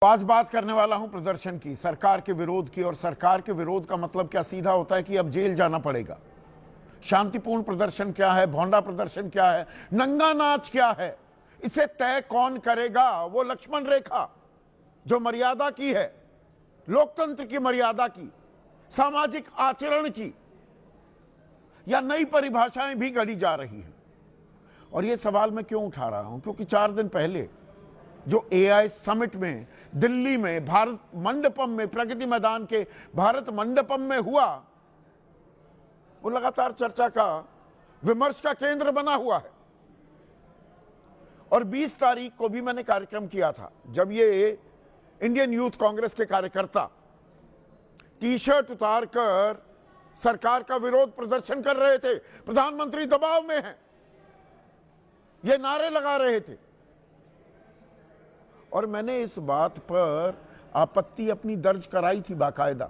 आज बात करने वाला हूं प्रदर्शन की, सरकार के विरोध की। और सरकार के विरोध का मतलब क्या सीधा होता है कि अब जेल जाना पड़ेगा। शांतिपूर्ण प्रदर्शन क्या है, भोंडा प्रदर्शन क्या है, नंगा नाच क्या है, इसे तय कौन करेगा? वो लक्ष्मण रेखा जो मर्यादा की है, लोकतंत्र की मर्यादा की, सामाजिक आचरण की, या नई परिभाषाएं भी गढ़ी जा रही हैं। और यह सवाल मैं क्यों उठा रहा हूं? क्योंकि 4 दिन पहले जो एआई समिट में दिल्ली में भारत मंडपम में, प्रगति मैदान के भारत मंडपम में हुआ, वो लगातार चर्चा का, विमर्श का केंद्र बना हुआ है। और 20 तारीख को भी मैंने कार्यक्रम किया था, जब ये इंडियन यूथ कांग्रेस के कार्यकर्ता टी शर्ट उतारकर सरकार का विरोध प्रदर्शन कर रहे थे, प्रधानमंत्री दबाव में है, ये नारे लगा रहे थे। और मैंने इस बात पर आपत्ति अपनी दर्ज कराई थी बाकायदा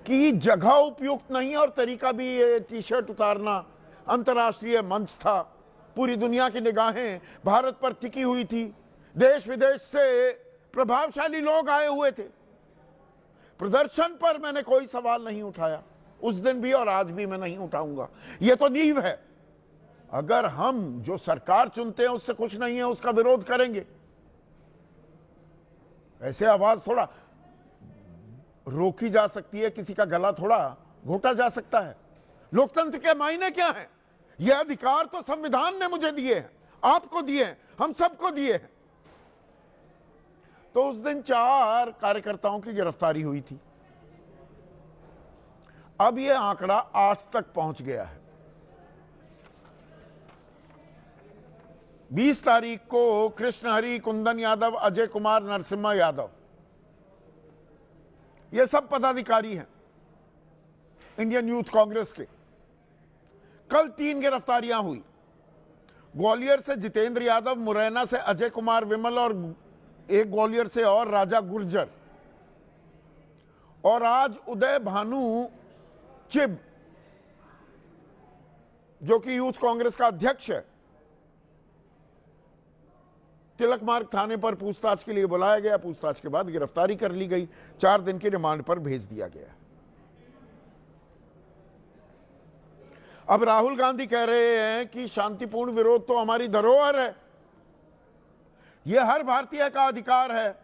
कि जगह उपयुक्त नहीं और तरीका भी, ये टी शर्ट उतारना अंतर्राष्ट्रीय मंच था, पूरी दुनिया की निगाहें भारत पर टिकी हुई थी, देश विदेश से प्रभावशाली लोग आए हुए थे। प्रदर्शन पर मैंने कोई सवाल नहीं उठाया, उस दिन भी और आज भी मैं नहीं उठाऊंगा। यह तो नींव है। अगर हम जो सरकार चुनते हैं उससे खुश नहीं है, उसका विरोध करेंगे। ऐसे आवाज थोड़ा रोकी जा सकती है, किसी का गला थोड़ा घोटा जा सकता है। लोकतंत्र के मायने क्या हैं? यह अधिकार तो संविधान ने मुझे दिए हैं, आपको दिए हैं, हम सबको दिए हैं। तो उस दिन 4 कार्यकर्ताओं की गिरफ्तारी हुई थी। अब यह आंकड़ा 8 तक पहुंच गया है। 20 तारीख को कृष्ण हरि, कुंदन यादव, अजय कुमार, नरसिम्हा यादव, ये सब पदाधिकारी हैं इंडियन यूथ कांग्रेस के। कल 3 गिरफ्तारियां हुई। ग्वालियर से जितेंद्र यादव, मुरैना से अजय कुमार विमल और एक ग्वालियर से और राजा गुर्जर। और आज उदय भानु चिब, जो कि यूथ कांग्रेस का अध्यक्ष है, तिलक मार्ग थाने पर पूछताछ के लिए बुलाया गया। पूछताछ के बाद गिरफ्तारी कर ली गई, 4 दिन की रिमांड पर भेज दिया गया। अब राहुल गांधी कह रहे हैं कि शांतिपूर्ण विरोध तो हमारी धरोहर है, यह हर भारतीय का अधिकार है,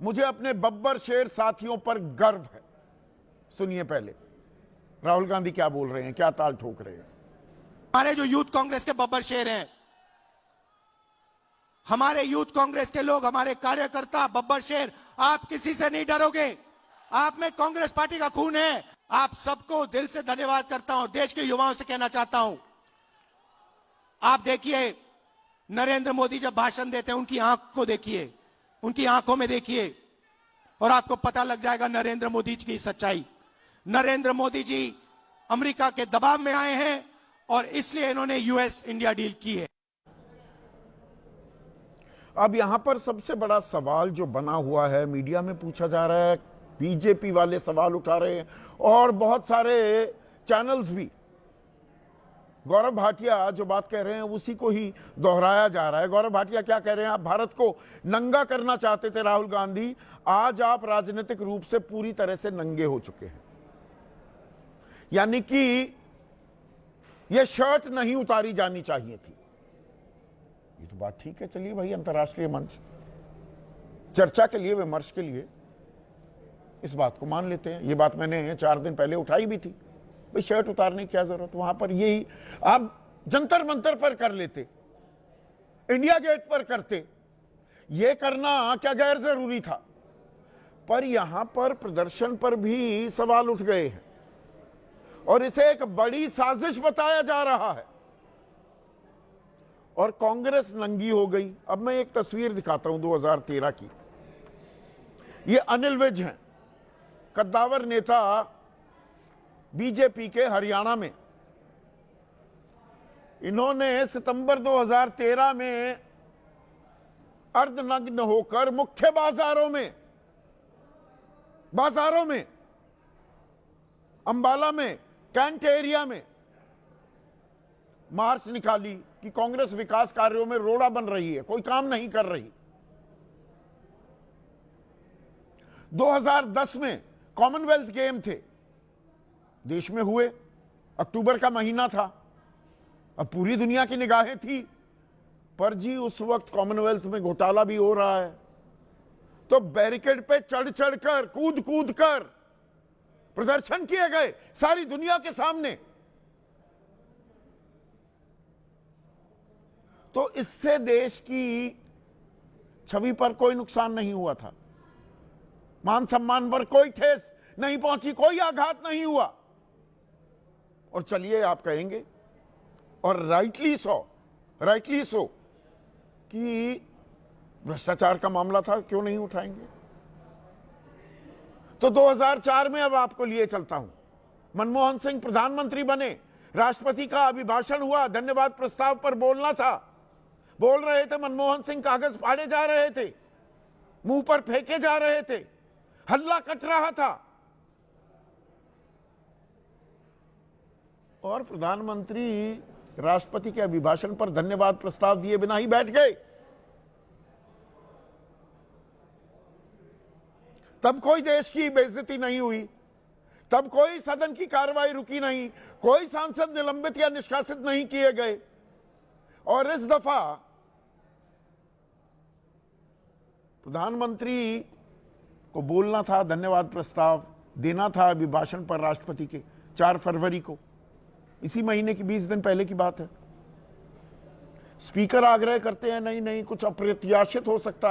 मुझे अपने बब्बर शेर साथियों पर गर्व है। सुनिए पहले राहुल गांधी क्या बोल रहे हैं, क्या ताल ठोक रहे हैं। हमारे जो यूथ कांग्रेस के बब्बर शेर हैं, हमारे यूथ कांग्रेस के लोग, हमारे कार्यकर्ता बब्बर शेर, आप किसी से नहीं डरोगे। आप में कांग्रेस पार्टी का खून है। आप सबको दिल से धन्यवाद करता हूं। देश के युवाओं से कहना चाहता हूं, आप देखिए नरेंद्र मोदी जब भाषण देते हैं, उनकी आंख को देखिए, उनकी आंखों में देखिए, और आपको पता लग जाएगा नरेंद्र मोदी जी की सच्चाई। नरेंद्र मोदी जी अमेरिका के दबाव में आए हैं और इसलिए इन्होंने यूएस इंडिया डील की है। अब यहां पर सबसे बड़ा सवाल जो बना हुआ है, मीडिया में पूछा जा रहा है, बीजेपी वाले सवाल उठा रहे हैं और बहुत सारे चैनल्स भी, गौरव भाटिया जो बात कह रहे हैं उसी को ही दोहराया जा रहा है। गौरव भाटिया क्या कह रहे हैं? आप भारत को नंगा करना चाहते थे राहुल गांधी, आज आप राजनीतिक रूप से पूरी तरह से नंगे हो चुके हैं। यानी कि यह शर्ट नहीं उतारी जानी चाहिए थी। ये तो बात ठीक है, चलिए भाई, अंतर्राष्ट्रीय मंच, चर्चा के लिए, विमर्श के लिए इस बात को मान लेते हैं। ये बात मैंने 4 दिन पहले उठाई भी थी, भाई शर्ट उतारने की क्या जरूरत, वहां पर यही आप जंतर मंतर पर कर लेते, इंडिया गेट पर करते, ये करना क्या गैर जरूरी था? पर यहां पर प्रदर्शन पर भी सवाल उठ गए हैं और इसे एक बड़ी साजिश बताया जा रहा है और कांग्रेस नंगी हो गई। अब मैं एक तस्वीर दिखाता हूं 2013 की। ये अनिल विज हैं, कद्दावर नेता बीजेपी के हरियाणा में। इन्होंने सितंबर 2013 में अर्धनग्न होकर मुख्य बाजारों में अंबाला में, कैंट एरिया में मार्च निकाली कि कांग्रेस विकास कार्यों में रोड़ा बन रही है, कोई काम नहीं कर रही। 2010 में कॉमनवेल्थ गेम थे, देश में हुए, अक्टूबर का महीना था, अब पूरी दुनिया की निगाहें थी, पर जी उस वक्त कॉमनवेल्थ में घोटाला भी हो रहा है, तो बैरिकेड पे चढ़ चढ़कर, कूद कूद कर प्रदर्शन किए गए सारी दुनिया के सामने। तो इससे देश की छवि पर कोई नुकसान नहीं हुआ था, मान सम्मान पर कोई ठेस नहीं पहुंची, कोई आघात नहीं हुआ। और चलिए आप कहेंगे, और राइटली सो कि भ्रष्टाचार का मामला था, क्यों नहीं उठाएंगे। तो 2004 में अब आपको लिए चलता हूं, मनमोहन सिंह प्रधानमंत्री बने, राष्ट्रपति का अभिभाषण हुआ, धन्यवाद प्रस्ताव पर बोलना था, बोल रहे थे, मनमोहन सिंह कागज फाड़े जा रहे थे, मुंह पर फेंके जा रहे थे, हल्ला कट रहा था, और प्रधानमंत्री राष्ट्रपति के अभिभाषण पर धन्यवाद प्रस्ताव दिए बिना ही बैठ गए। तब कोई देश की बेइज्जती नहीं हुई, तब कोई सदन की कार्रवाई रुकी नहीं, कोई सांसद निलंबित या निष्कासित नहीं किए गए। और इस दफा प्रधानमंत्री को बोलना था, धन्यवाद प्रस्ताव देना था अभिभाषण पर राष्ट्रपति के, 4 फरवरी को, इसी महीने की 20 दिन पहले की बात है। स्पीकर आग्रह करते हैं, नहीं कुछ अप्रत्याशित हो सकता है।